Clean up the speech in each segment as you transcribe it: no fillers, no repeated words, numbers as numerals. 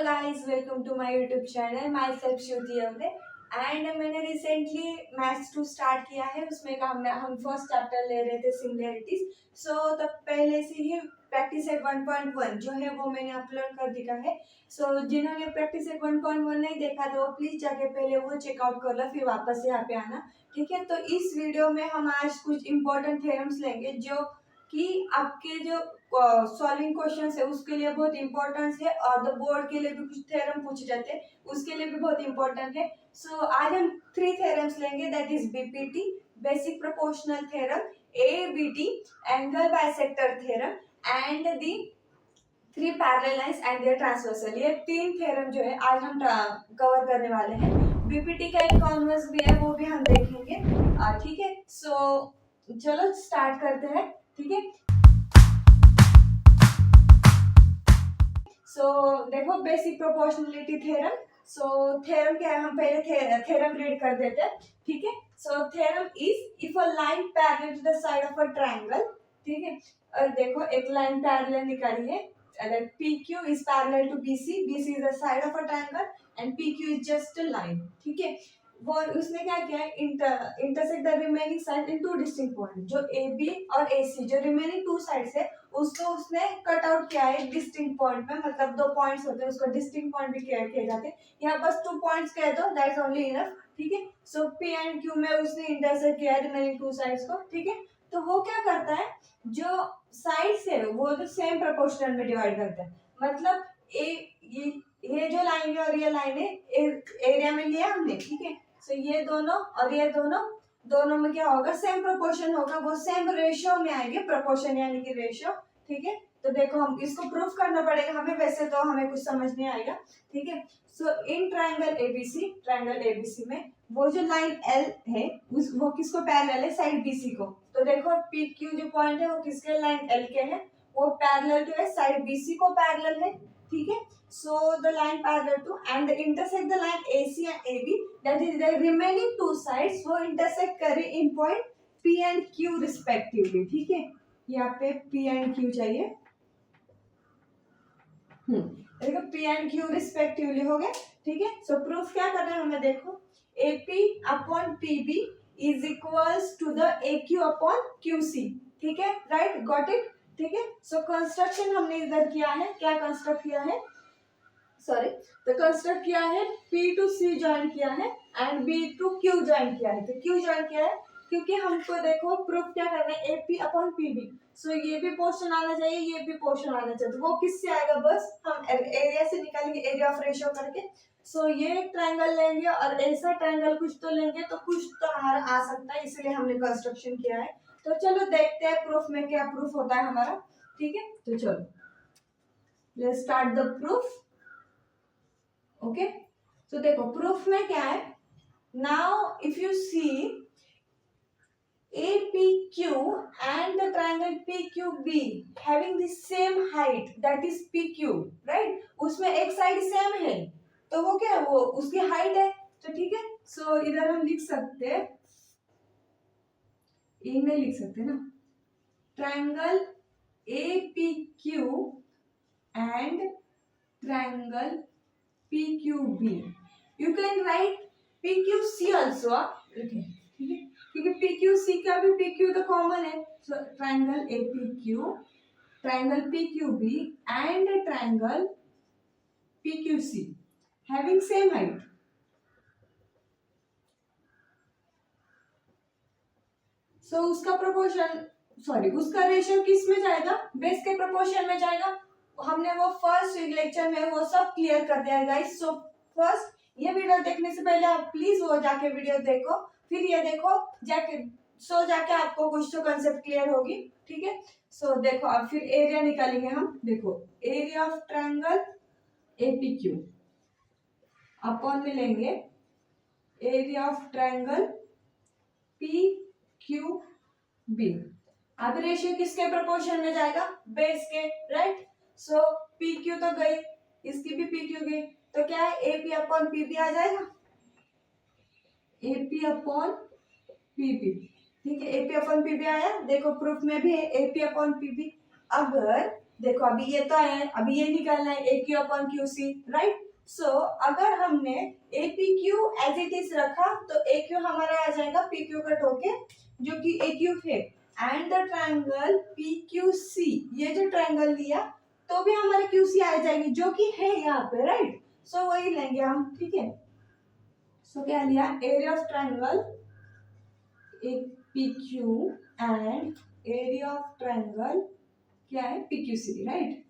guys, welcome to my YouTube channel. Myself श्रुति अवधे and मैंने recently maths 2 start किया है। उसमें का हम फर्स्ट चैप्टर ले रहे थे सिमिलैरिटीज। सो तब पहले से ही प्रैक्टिस सेट 1.1 जो है वो मैंने अपलोड कर दिया है। सो जिन्होंने प्रैक्टिस सेट 1.1 नहीं देखा तो प्लीज जाके पहले वो चेकआउट कर लो, फिर वापस यहाँ पे आना, ठीक है। तो इस वीडियो में हम आज कुछ इंपॉर्टेंट थ्योरम्स लेंगे जो कि आपके जो सॉल्विंग क्वेश्चंस है उसके लिए बहुत इंपॉर्टेंट है, और द बोर्ड के लिए भी कुछ थ्योरम पूछे जाते हैं उसके लिए भी बहुत इंपॉर्टेंट है। सो आज हम 3 थ्योरम्स लेंगे, that is BPT basic proportional theorem, ABT angle bisector theorem and the 3 parallel lines and their transversal. ये 3 थ्योरम जो है आज हम कवर करने वाले हैं। बीपीटी का एक कॉन्वर्स भी है वो भी हम देखेंगे, ठीक है। सो चलो स्टार्ट करते हैं, ठीक है। सो देखो basic proportionality theorem. So theorem क्या है, हम पहले थ्योरम रीड कर देते हैं, ठीक है। So theorem is if a line parallel to the side of a triangle, ठीक है। और देखो एक लाइन पैरेलल निकाली है, PQ is parallel to BC, BC is the side of a triangle and PQ is just a line, ठीक है। वो उसने क्या किया है, intersect the remaining side in 2 distinct point, जो AB और AC जो रिमेनिंग 2 साइड्स है उसको उसने कट आउट किया है डिस्टिंक्ट पॉइंट में। मतलब 2 पॉइंट्स होते हैं उसको डिस्टिंक्ट पॉइंट भी किए जाते हैं। यहाँ बस 2 पॉइंट्स कह दो, दैट्स ओनली इनफ, ठीक है। सो P एंड Q में उसने इंटरसेक्ट किया है रिमेनिंग 2 साइड्स को, ठीक है। तो वो क्या करता है, जो साइड्स है वो तो सेम प्रोपोर्शनल में डिवाइड करता है। मतलब ये जो लाइन है और ये लाइन है एरिया में लिया हमने, ठीक है। सो ये दोनों और ये दोनों में क्या होगा, सेम प्रोपोर्शन होगा, वो सेम रेशियो में आएंगे, प्रोपोर्शन यानी कि रेशियो, ठीक है। तो देखो हम इसको प्रूफ करना पड़ेगा हमें, वैसे तो हमें कुछ समझ नहीं आएगा, ठीक है। सो इन ट्रायंगल एबीसी में वो जो लाइन एल है वो किसको पैरेलल है, साइड बीसी को। तो देखो पी क्यू जो पॉइंट है वो किसके, लाइन एल के है, वो पैरेलल टू है साइड बीसी को पैरेलल है, ठीक है। So the line parallel to and intersect the line AC and AB, that is the remaining 2 sides वो intersect करे in point P and Q respectively, ठीक है। यहाँ पे P and Q चाहिए, देखो P and Q respectively हो गए, ठीक है। So proof क्या करना है हमें, देखो AP upon PB is equals to the AQ upon QC, ठीक है, right, got it, ठीक है। So कंस्ट्रक्शन हमने इधर किया है, क्या कंस्ट्रक्ट किया है, सॉरी, तो कंस्ट्रक्ट किया है P टू C ज्वाइन किया है and B to Q join किया है। तो Q ज्वाइन किया है क्योंकि हमको देखो प्रूफ क्या करना है, AP अपॉन PB। सो ये भी पोर्शन आना चाहिए, ये भी पोर्शन आना चाहिए। तो वो किससे आएगा, बस हम एरिया से निकालेंगे, एरिया ऑफ रेशियो करके। सो ये ट्रायंगल लेंगे और ऐसा ट्रायंगल कुछ तो लेंगे, तो कुछ तो हमारा आ सकता है, इसलिए हमने कंस्ट्रक्शन किया है। तो चलो देखते हैं प्रूफ में क्या प्रूफ होता है हमारा, ठीक है। तो चलो let's start the proof, okay. तो देखो प्रूफ में क्या है, now if you see APQ and the triangle PQB having the same height, that is PQ, right, उसमें एक साइड सेम है तो वो क्या है, वो उसकी हाइट है, तो ठीक है। सो इधर हम लिख सकते हैं, इनमें लिख सकते हैं ना, triangle APQ and triangle PQB, you can write PQC also, okay, ठीक है, क्योंकि PQC का भी PQ तो कॉमन है। So triangle APQ, triangle PQB and triangle PQC having same height. So उसका प्रोपोर्शन, सॉरी उसका रेशियो किस में जाएगा, बेस के प्रोपोर्शन में जाएगा। हमने वो फर्स्ट लेक्चर में वो सब क्लियर कर दिया है गाइस। सो फर्स्ट ये वीडियो देखने से पहले आप प्लीज वो जाके वीडियो देखो, फिर ये देखो जाके, सो जाके आपको कुछ तो कंसेप्ट क्लियर होगी, ठीक है। सो देखो अब फिर एरिया निकालेंगे हम, देखो area of triangle APQ upon में लेंगे एरिया ऑफ ट्रायंगल PQB। अब रेशियो किसके प्रोपोर्शन में जाएगा, बेस के, राइट। सो PQ तो गई, इसकी भी PQ गई, तो क्या है AP अपॉन PB आ जाएगा, AP अपॉन PB, ठीक है। AP अपॉन PB आया, देखो प्रूफ में भी है AP अपॉन PB। अगर देखो अभी ये तो है, अभी ये निकालना है A Q upon Q C, right. So अगर हमने A P Q as it is रखा तो ए क्यू हमारा आ जाएगा पी क्यू कट होके, जो कि ए क्यू है, and the triangle P Q C, ये जो ट्राइंगल लिया तो भी हमारे क्यू सी आ जाएगी, जो कि है यहाँ पे, राइट। सो वही लेंगे हम, ठीक है। सो क्या लिया, area of triangle A P Q and area of triangle क्या है, P Q C, right,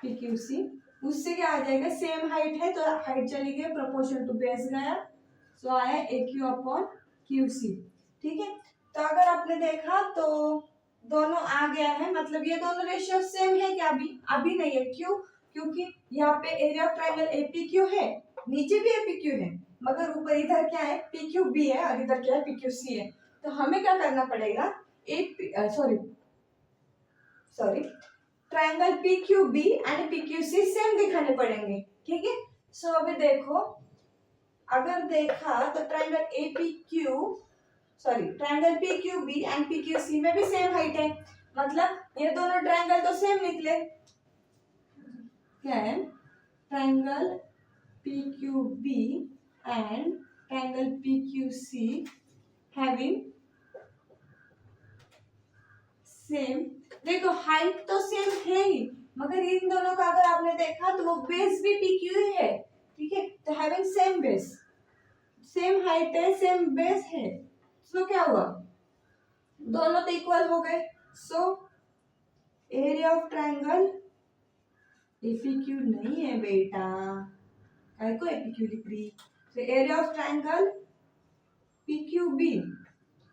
P Q C. उससे क्या आ जाएगा, सेम हाइट है तो हाइट चली गई, प्रोपोर्शन टू बेस गया, सो आया ए क्यू अपॉन क्यू सी, ठीक है। तो अगर आपने देखा तो दोनों आ गया है, मतलब ये दोनों रेशियो सेम है क्या, अभी अभी नहीं है, क्यों, क्योंकि यहाँ पे area of triangle A P Q है, नीचे भी ए पी क्यू है, मगर ऊपर इधर क्या है, पी क्यू बी है, और इधर क्या है, पी क्यू सी है। तो हमें क्या करना पड़ेगा, sorry triangle P Q B and P Q C same दिखाने पड़ेंगे, ठीक है। सो अभी देखो, अगर देखा तो triangle A P Q, sorry triangle P Q B and P Q C में भी सेम हाइट है, मतलब ये दोनों ट्राइंगल तो सेम निकले, क्या है, triangle P Q B and triangle P Q C having same, देखो हाइट तो सेम है ही, मगर इन दोनों का अगर आपने देखा तो वो बेस भी पी क्यू ही है, ठीक है। तो having same base, same height है, सेम बेस है, सो क्या हुआ, दोनों तो इक्वल हो गए। So area of triangle APQ नहीं है बेटा, काय को एपीक्यू लिख रही, तो area of triangle PQ B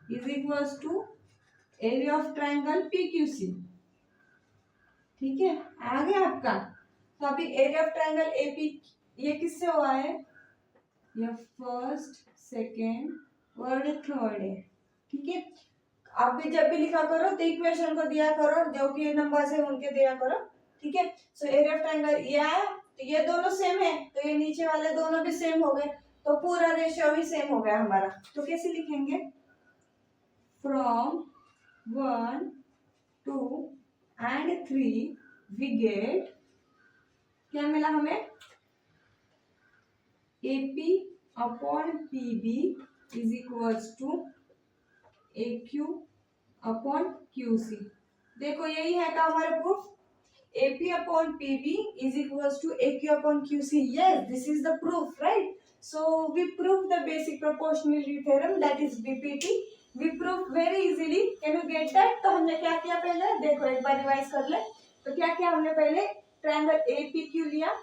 is equals to area of triangle P Q C, ठीक है, आ गया आपका। तो अभी area of triangle A P, ये किससे हुआ है, ये फर्स्ट सेकेंड और थर्ड है, ठीक है। आप भी जब भी लिखा करो तो इक्वेशन को दिया करो, जो कि नंबर है उनके दिया करो, ठीक है। सो एरिया ऑफ ट्राइंगल ये आया, तो ये दोनों सेम है, तो ये नीचे वाले दोनों भी सेम हो गए, तो पूरा रेशियो भी सेम हो गया हमारा। तो कैसे लिखेंगे, फ्रॉम 1 2 and 3 we get, क्या मिला हमें, AP upon PB is equals to AQ upon QC। देखो यही है का हमारा proof, AP upon PB is equals to AQ upon QC, yes this is the proof, right? So we proved the basic proportionality theorem, that is BPT, we proved very easily, can you get that? तो हमने क्या किया पहले, देखो एक बार revise कर ले, तो क्या किया हमने, पहले ट्रायंगल APQ लिया,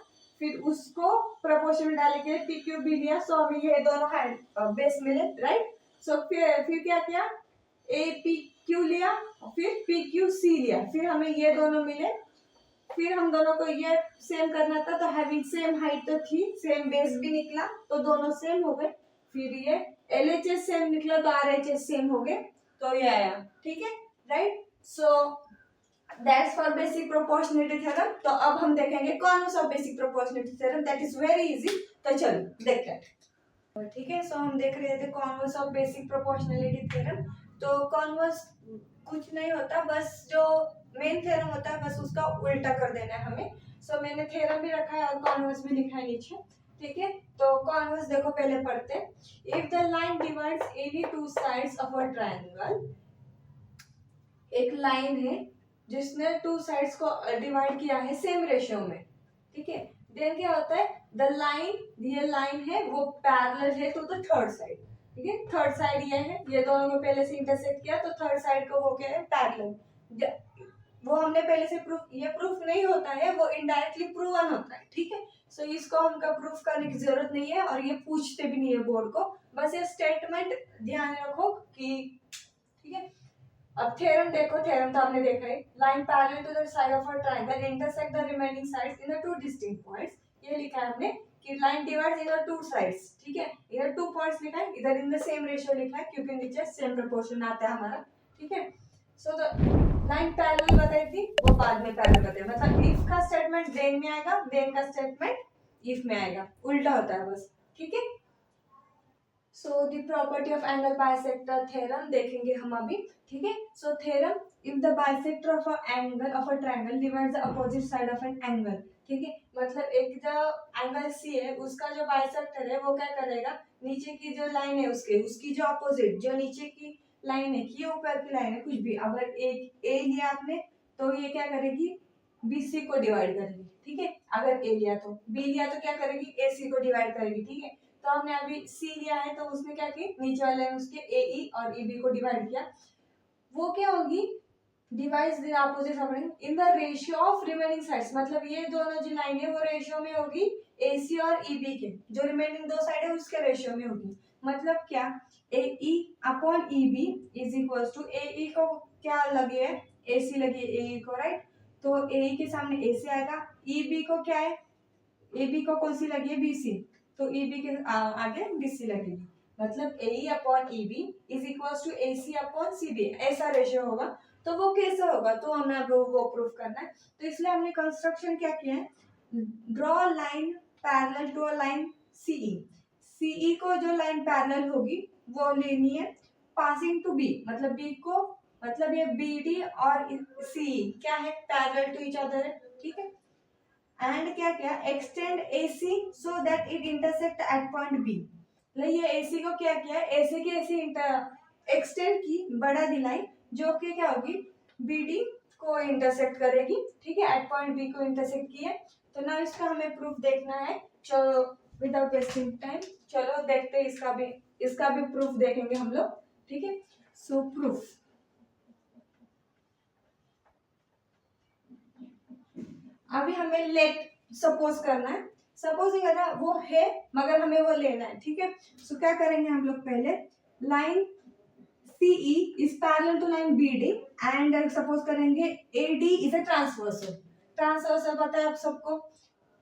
फिर उसको प्रोपोर्शन में डालने के लिए PQB लिया, सो हमें ये दोनों हाइट बेस मिले, राइट। सो फिर क्या किया, APQ लिया, फिर PQC लिया, फिर हमें ये दोनों मिले, फिर हम दोनों को ये सेम करना था, तो हैविंग सेम हाइट तो थी, सेम बेस भी निकला, तो दोनों सेम हो गए, फिर ये LHS सेम निकला तो RHS सेम हो गए, तो ये आया, ठीक है, right. So that's for basic proportionality theorem. तो अब हम देखेंगे converse of basic proportionality theorem, that is very easy, तो चलो देखते हैं, ठीक है। सो हम देख रहे थे converse of basic proportionality theorem. तो कॉन्वर्स कुछ नहीं होता, बस जो मेन थ्योरम होता है बस उसका उल्टा कर देना है हमें। सो मैंने थ्योरम भी रखा है और कॉन्वर्स भी लिखा है नीचे, ठीक है। तो कॉन्वर्स देखो पहले पढ़ते हैं, if the line divides any two sides of a triangle, एक लाइन है जिसने टू साइड्स को डिवाइड किया है सेम रेशियो में, ठीक है। देन क्या होता है, द लाइन, ये लाइन है वो पैरेलल है टू द थर्ड साइड, ठीक है, थर्ड साइड ये है, ये दोनों को पहले से इंटरसेक्ट किया तो थर्ड साइड को हो गया है पैरेलल, वो हमने पहले से प्रूफ, ये प्रूफ नहीं होता है, वो इनडायरेक्टली प्रूवन होता है, ठीक है। सो इसको हमका प्रूफ करने की जरूरत नहीं है, और ये पूछते भी नहीं है बोर्ड को, बस ये स्टेटमेंट ध्यान रखो कि, ठीक है। अब थ्योरम देखो, थ्योरम तो आपने देखा है, line parallel to the side of a triangle intersect the remaining sides in the two distinct points, ये लिखा है हमने कि line divides in the two sides, ठीक है। इधर 2 पॉइंट्स लिखा है, इधर इन द सेम रेशियो लिखा है, क्योंकि नीचे सेम प्रोपोर्शन आता है हमारा, ठीक है। सो द लाइन पैरेलल बताई थी, वो बाद में पैरेलल बताए, मतलब इफ का स्टेटमेंट देन में आएगा, देन का स्टेटमेंट इफ में आएगा, उल्टा होता है बस, ठीक है। So the property of angle bisector theorem देखेंगे हम अभी, ठीक है। So theorem, if the bisector of a angle of a triangle divides the opposite side of an angle, ठीक है, मतलब एक जो एंगल सी है उसका जो बाइसेक्टर है वो क्या करेगा, नीचे की जो लाइन है उसकी जो अपोजिट, जो नीचे की लाइन है कि ऊपर की लाइन है कुछ भी, अगर एक ए लिया आपने तो ये क्या करेगी, बी सी को डिवाइड करेगी, ठीक है। अगर ए लिया तो, बी लिया तो क्या करेगी, ए सी को डिवाइड करेगी, ठीक है। तो हमने अभी सी लिया है तो उसमें क्या की, नीचे वाले में उसके ए ई और ई बी को डिवाइड किया, वो क्या होगी, divides the opposite in the ratio of remaining sides, मतलब ये दोनों जो लाइन है वो रेशियो में होगी ए सी और ई बी के, जो रिमेनिंग दो साइड है उसके रेशियो में होगी। मतलब क्या, A E upon E B is equal to, A E को क्या लगी है, ए सी लगी है ए ई को, राइट, तो ए ई के सामने ए सी आएगा, ई बी को क्या है, ए बी को कौन सी लगी है, बी सी, तो ई बी के आगे बी सी लगेगी, मतलब A E upon E B is equal to A C upon C B, ऐसा रेशियो होगा। तो वो कैसे होगा, तो हमें अब वो प्रूफ करना है, तो इसलिए हमने कंस्ट्रक्शन क्या किया है, draw line parallel to a line CE, CE को जो लाइन पैरेलल होगी वो लेनी है पासिंग टू बी, मतलब बी को, मतलब ये बी डी और सी क्या है, पैरेलल टू ईच अदर है, ठीक है। एंड क्या क्या, extend AC so that it intersect at point B, मतलब ये AC को क्या किया, AC की ऐसी एक्सटेंड की, बड़ा दिलाई, जो कि क्या होगी, BD को इंटरसेक्ट करेगी, ठीक है, एट पॉइंट B को इंटरसेक्ट किया। तो ना इसका हमें प्रूफ देखना है, चलो विदाउट वेस्टिंग टाइम चलो देखते हैं, इसका भी प्रूफ देखेंगे हम लोग, ठीक है। सो प्रूफ, अभी हमें लेट सपोज करना है, सपोजिंग अगर वो है मगर हमें वो लेना है, ठीक है। सो क्या करेंगे हम लोग, पहले line CE is parallel to line BD and suppose करेंगे AD is a transversal, transversal पता है आप सबको,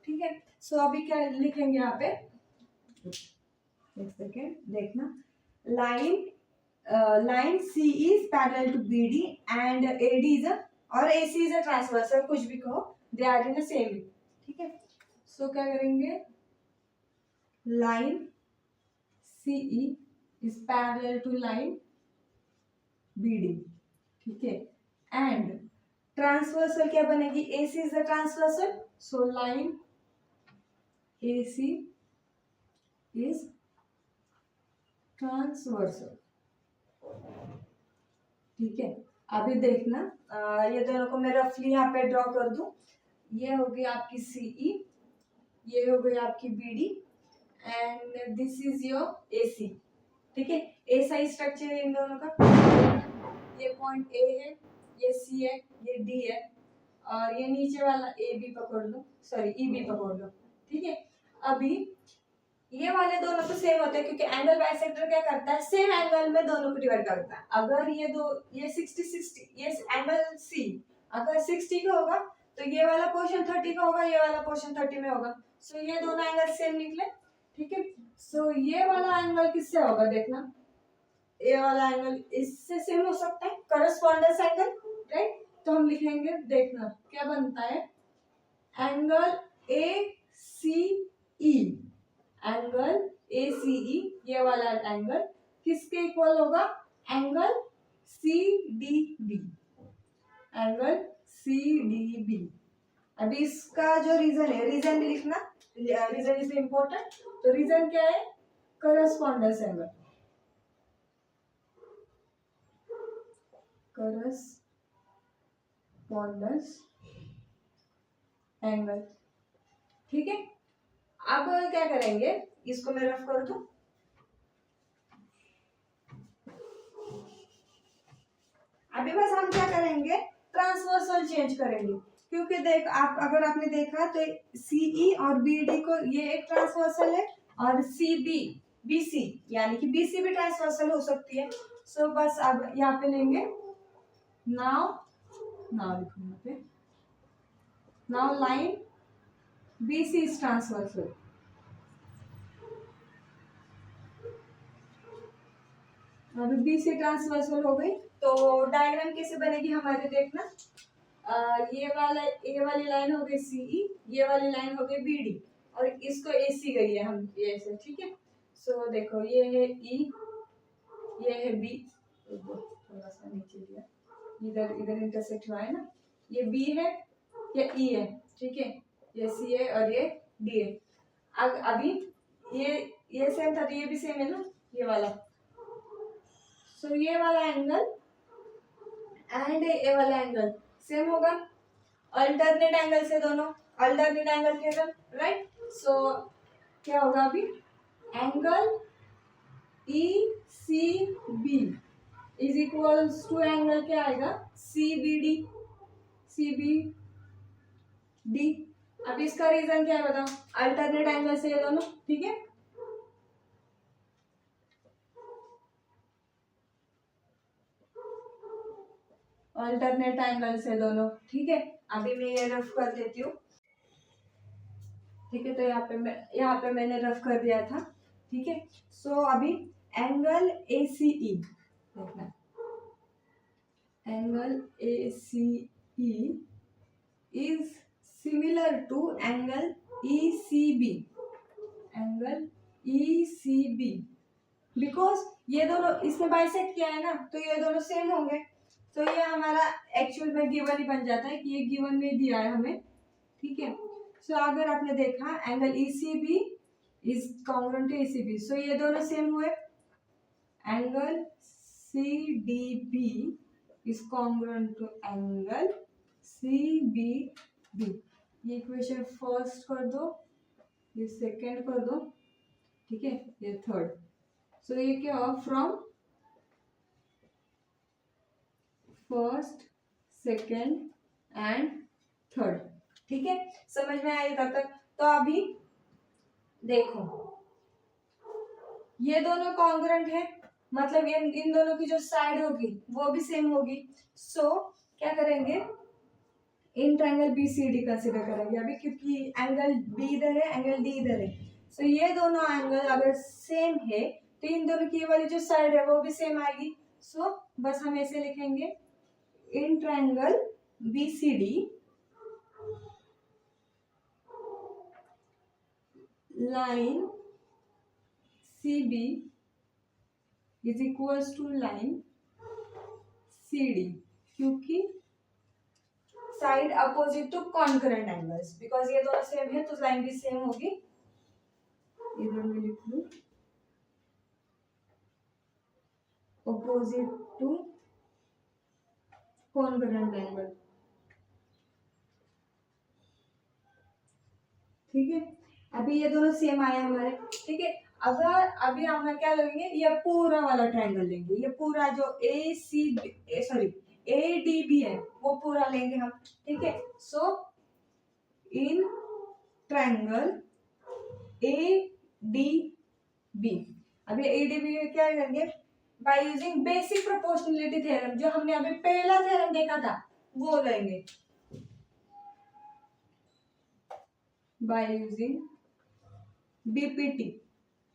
ठीक है। सो अभी क्या लिखेंगे यहाँ पे, एक सेकेंड देखना, line CE is parallel to BD and AD is a, और AC इज अ ट्रांसवर्सल, कुछ भी कहो, they are in the same, ठीक है। सो क्या करेंगे, line CE is parallel to line BD, ठीक है, एंड ट्रांसवर्सल क्या बनेगी, AC is the transversal, so line AC is transversal, ठीक है। अभी देखना, ये दोनों को मैं रफली यहाँ पे ड्रॉ कर दूं, ये हो गई आपकी CE, ये हो गई आपकी BD and this is your AC, ठीक है। ऐसा स्ट्रक्चर है इन दोनों का, ये पॉइंट A है, ये C है, ये D है, और ये नीचे वाला AB पकड़ लो, सॉरी EB पकड़ लो, ठीक है। अभी ये वाले दोनों तो सेम होते हैं क्योंकि एंगल बाइसेक्टर क्या करता है, सेम एंगल में दोनों को डिवाइड करता है। अगर ये दो, ये 60 ये एंगल C अगर 60 का होगा तो ये वाला पोर्शन 30 का होगा, ये वाला पोर्शन 30 में होगा, सो ये दोनों एंगल सेम निकले, ठीक है। सो ये वाला एंगल किससे होगा, देखना, ये वाला एंगल इससे सेम हो सकता है, करस्पॉन्डेंस एंगल, राइट। तो हम लिखेंगे, देखना क्या बनता है, एंगल ACE, एंगल ACE, ये वाला एंगल किसके इक्वल होगा, एंगल CDB, एंगल CDB। अभी इसका जो रीजन है, रीजन भी लिखना, रीजन इज इंपॉर्टेंट, तो रीजन क्या है, करस्पॉन्डेंस एंगल, करस्पॉन्डेंस एंगल, ठीक है। अब क्या करेंगे, इसको मैं रफ कर दूं, अभी बस हम क्या करेंगे, ट्रांसवर्सल चेंज करेंगे, क्योंकि देख आप, अगर आपने देखा तो CE और BD को, ये एक ट्रांसवर्सल है, और CB BC यानी कि BC भी ट्रांसवर्सल हो सकती है। सो बस अब यहाँ पे लेंगे, नाउ लिखो यहाँ पे, now line BC is transversal, अभी BC ट्रांसवर्सल हो गई, तो डायग्राम कैसे बनेगी हमारे, देखना, ये वाली लाइन हो गई CE, ये वाली लाइन हो गई BD, और इसको AC गई है हम ये ऐसे, ठीक है। सो देखो ये है ई, ये है बी, थोड़ा सा नीचे लिया, इधर इधर इंटरसेक्ट हुआ है ना, ये बी है, ये ई है, ठीक है, ये सी है और ये डी है। अभी ये सेम था तो ये भी सेम है ना, ये वाला। सो ये वाला एंगल एंड ये वाला एंगल सेम होगा, अल्टरनेट एंगल से दोनों, alternate angle theorem, right. So क्या होगा अभी, angle E C B is equals to angle क्या आएगा, C B D, C B D. अब इसका रीजन क्या है बताओ, अल्टरनेट एंगल से ये दोनों, ठीक है। अल्टरनेट एंगल से दोनों, ठीक है। अभी मैं ये रफ कर देती हूँ, ठीक है। तो यहाँ पे मैंने रफ कर दिया था, ठीक है। सो अभी एंगल ए सी ई देखना, angle A C E is similar to angle E C B, angle E C B, because ये दोनों इसने बाइसेक्ट किया है ना, तो ये दोनों सेम होंगे। तो ये हमारा एक्चुअल में गिवन ही बन जाता है कि ये गिवन में दिया है हमें, ठीक है। सो अगर आपने देखा angle E C B is congruent to A C B, so ये दोनों सेम हुए, angle C D B is congruent to angle C B B. ये इक्वेशन फर्स्ट कर दो, ये सेकेंड कर दो, ठीक है, ये थर्ड। सो ये क्या हुआ, from first second and third, ठीक है। समझ में आया तब तक। तो अभी देखो ये दोनों कॉन्ग्रुएंट है, मतलब ये इन दोनों की जो साइड होगी वो भी सेम होगी। सो क्या करेंगे, in triangle B C D consider करेंगे अभी, क्योंकि एंगल बी इधर है, एंगल डी इधर है। सो ये दोनों एंगल अगर सेम है तो इन दोनों की वाली जो साइड है वो भी सेम आएगी। सो बस हम ऐसे लिखेंगे, in triangle B C D line C B is equals to line C D, क्योंकि side opposite to concurrent angles, because ये दोनों सेम है तो लाइन भी सेम होगी। इधर में लिख लूं, अपोजिट टू कॉन्करेंट एंगल, ठीक है। अभी ये दोनों सेम आए हमारे, ठीक है। अगर अभी हम क्या लेंगे, ये पूरा वाला ट्रायंगल लेंगे, ये पूरा जो A C sorry A D B है वो पूरा लेंगे हम, ठीक है। So in triangle A D B, अभी ए डी बी क्या करेंगे, by using basic proportionality theorem, जो हमने अभी पहला थ्योरम देखा था वो लेंगे, by using BPT,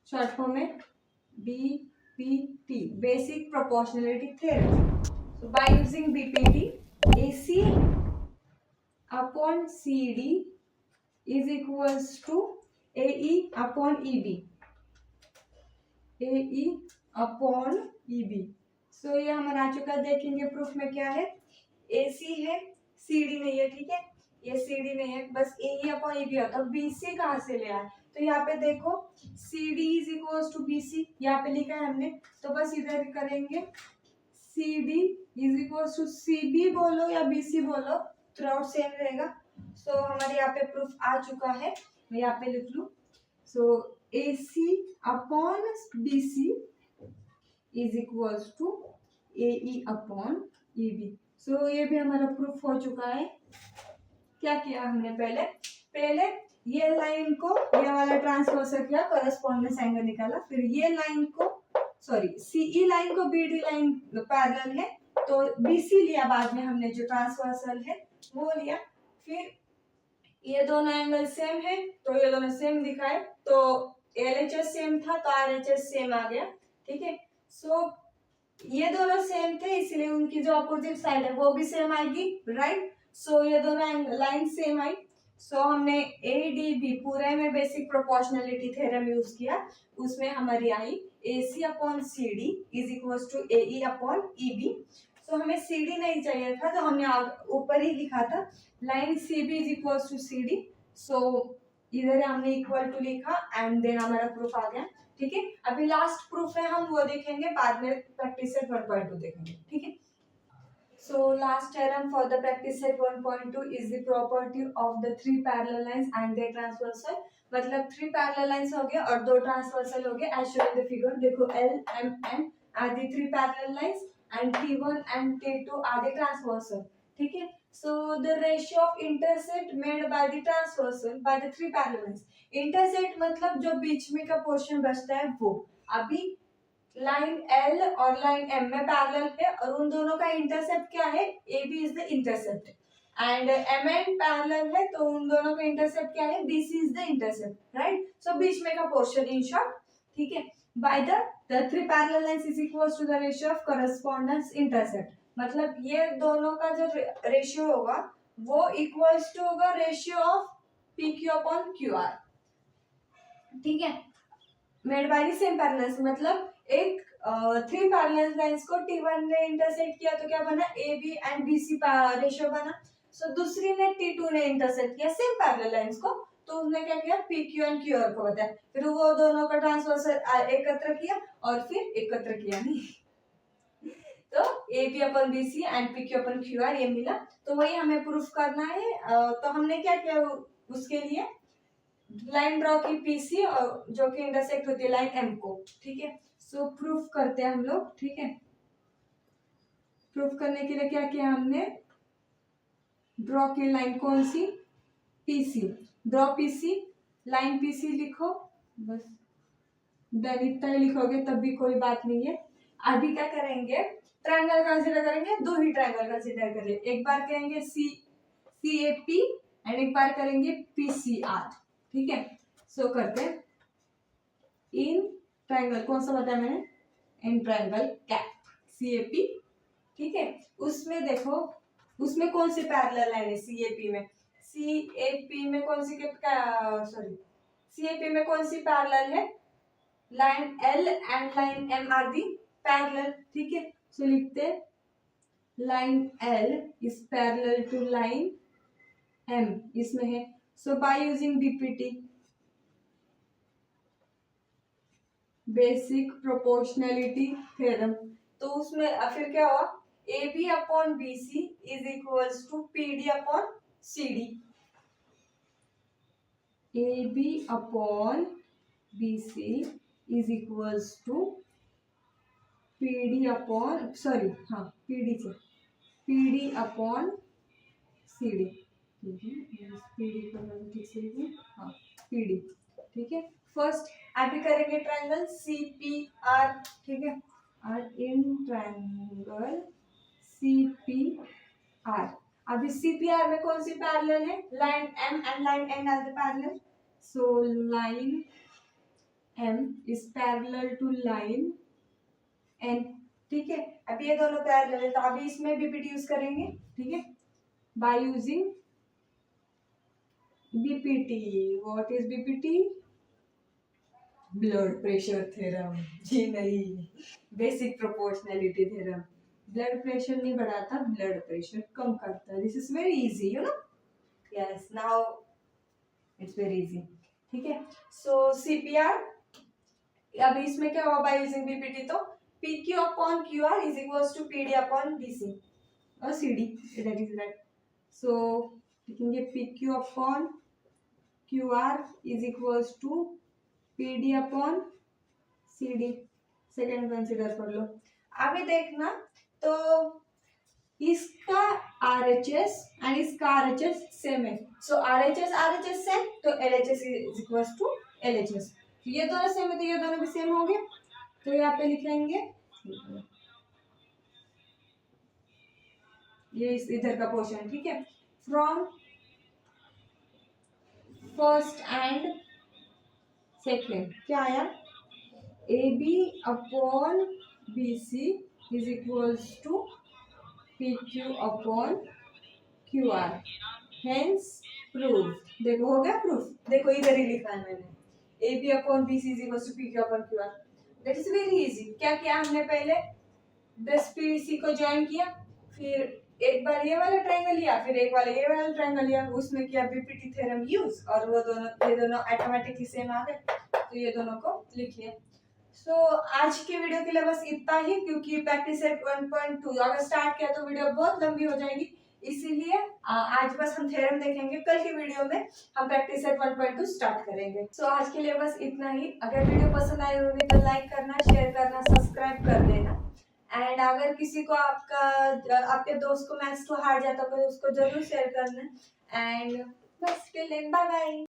short form में BPT, basic proportionality theorem. So by using BPT, AC upon CD is equals to AE upon EB, AE upon EB। So ये हमारा आ चुका है, देखेंगे प्रूफ में क्या है, AC है, CD नहीं है, ठीक है, ये CD नहीं है, बस AE अपॉन EB होता है। BC कहाँ से ले आए, तो यहाँ पे देखो CD is equals to BC, यहाँ पे लिखा है हमने, तो बस इधर करेंगे, CD is equals to CB बोलो या BC बोलो, थ्रूआउट सेम रहेगा। सो हमारे यहाँ पे प्रूफ आ चुका है, मैं यहाँ पे लिख लूँ। So AC upon BC is equals to AE upon EB। So ये भी हमारा प्रूफ हो चुका है। क्या किया हमने, पहले ये लाइन को ये वाला ट्रांसवर्सल किया, कॉरेस्पॉन्डेंस एंगल निकाला, फिर ये लाइन को सॉरी सीई लाइन को बीडी लाइन पैरेलल है तो बीसी लिया, बाद में हमने जो ट्रांसवर्सल है वो लिया, फिर ये दोनों एंगल सेम है तो ये दोनों सेम दिखाए, तो एलएचएस सेम था तो आरएचएस सेम आ गया, ठीक है। सो ये दोनों सेम थे इसलिए उनकी जो अपोजिट साइड है वो भी सेम आएगी, राइट। सो ये दोनों लाइन सेम आई, सो हमने ए डी बी पूरे में बेसिक प्रोपोर्शनलिटी थ्योरम यूज किया, उसमें हमारी आई A C upon C D is equal to A E upon E B. So हमें सी डी नहीं चाहिए था तो हमने ऊपर ही लिखा था line C B is equal to C D. So इधर हमने इक्वल टू लिखा एंड देन हमारा प्रूफ आ गया। ठीक है, अभी लास्ट प्रूफ है, हम वो देखेंगे बाद में, प्रैक्टिस सेट 1.2 देखेंगे। ठीक है, so last theorem for the practice set 1.2 is the property of the three parallel lines and their transversal। मतलब 3 पैरेलल लाइंस हो गए और 2 ट्रांसवर्सल हो गए as shown in the figure. देखो L M N are the 3 parallel lines and T1 and T2 are the transversal. ठीक है, so the ratio of intercept made by the transversal by the 3 parallel lines। intercept मतलब जो बीच में का portion बचता है वो। अभी लाइन L और लाइन M में पैरेलल है और उन दोनों का इंटरसेप्ट क्या है, AB is the intercept and MN parallel है तो उन दोनों का इंटरसेप्ट क्या है, BC is the intercept, right. So बीच में का पोर्शन इन शॉर्ट। ठीक है, by the 3 parallel lines is equals to the ratio of correspondence intercept. मतलब ये दोनों का जो रेशियो होगा वो इक्वल्स टू होगा ratio of PQ upon QR। ठीक है, made by the same parallels, मतलब एक 3 पैरेलल लाइंस को T1 ने इंटरसेक्ट किया तो क्या बना, AB एंड BC रेशियो बना। सो दूसरी ने T2 ने इंटरसेक्ट किया सेम पैरेलल लाइंस को, तो उसने क्या किया, PQ एंड QR को बताया, फिर वो दोनों का ट्रांसवर्सल एकत्र किया और फिर एकत्र किया नहीं तो AB upon BC and PQ upon QR ये मिला। तो वही हमें प्रूफ करना है। तो हमने क्या किया उसके लिए, लाइन ड्रॉ की PC और जो कि इंटरसेक्ट होती है लाइन M को। ठीक है, सो प्रूफ करते हैं हम लोग। ठीक है, प्रूफ करने के लिए क्या किया हमने, ड्रॉ की लाइन कौन सी, PC, draw PC, line PC लिखो, बस डन, इतना ही लिखोगे तब भी कोई बात नहीं है। अभी क्या करेंगे, ट्रायंगल कंसीडर करेंगे, 2 ही ट्रायंगल कंसीडर करेंगे, एक बार करेंगे CAP एंड एक बार करेंगे PCR। ठीक है, सो करते हैं इन ट्रायंगल, कौन सा बताया मैंने, इन ट्रायंगल कैप CAP। ठीक है, उसमें देखो उसमें कौन सी पैरेलल लाइन है CAP में, CAP में कौन सी सॉरी CAP में कौन सी पैरेलल है, line L and line M are the parallel. ठीक है, सो लिखते line L is parallel to line M इसमें है। So by using BPT basic proportionality theorem, तो उसमें फिर क्या हुआ, AB upon BC is equals to PD upon CD। AB upon BC is equals to PD upon PD से PD upon CD। PD को ठीक से लिखें, हाँ PD। ठीक है, फर्स्ट अभी करेंगे ट्रायंगल CPR। ठीक है, और इन ट्रायंगल CPR, अभी CPR में कौन सी पैरेलल है, line M and line N are the parallel. So line M is parallel to line N। ठीक है, अब ये दोनों पैरेलल है तो अभी इसमें BPT यूज करेंगे। ठीक है, by using BPT, what is BPT, blood pressure theorem, जी नहीं, basic proportionality theorem. Blood pressure नहीं बढ़ाता, ब्लड प्रेशर कम करता है। This is very easy, you know, yes now it's very easy. ठीक है, सो CPR, अब इसमें क्या हुआ बाय यूजिंग BPT, तो PQ upon QR is equals to PD upon BC और CD, that is right. So लिखेंगे PQ upon QR is equals to PD upon CD। Second consider कर लो। अभी देखना, तो इसका RHS एंड इसका RHS सेम है, सो RHS सेम तो LHS is equals to LHS। ये दोनों सेम है तो ये दोनों भी सेम होंगे, तो यहाँ पे लिखेंगे ये इधर का पोर्शन। ठीक है, फ्रॉम फर्स्ट एंड सेकेंड क्या आया, AB upon BC is equals to PQ upon QR, hence proof. देखो हो गया प्रूफ, देखो इधर ही लिखा है मैंने, A B upon B C is equal to P Q upon Q R. That is very easy. क्या किया हमने पहले, दस पी सी को ज्वाइन किया, फिर एक बार ये वाला ट्रायंगल लिया, फिर एक बार ये वाला ट्रायंगल लिया, उसमें किया बीपीटी थ्योरम यूज, और वो दोनों, ये दोनों ऑटोमेटिकली सेम आ गए, तो ये दोनों को लिख लिया। सो आज के वीडियो के लिए बस इतना ही, क्योंकि प्रैक्टिस सेट 1.2 अगर स्टार्ट किया तो वीडियो बहुत लंबी हो जाएगी, इसीलिए आज बस हम थ्योरम देखेंगे। कल की वीडियो में हम प्रैक्टिस सेट 1.2 स्टार्ट करेंगे। सो आज के लिए बस इतना ही। अगर वीडियो पसंद आई होगी तो लाइक करना, शेयर करना, सब्सक्राइब कर देना। एंड अगर किसी को आपके दोस्त को मैथ्स टू हार्ड जाता है तो उसको जरूर शेयर करना। एंड बस टिल देन बाय बाय।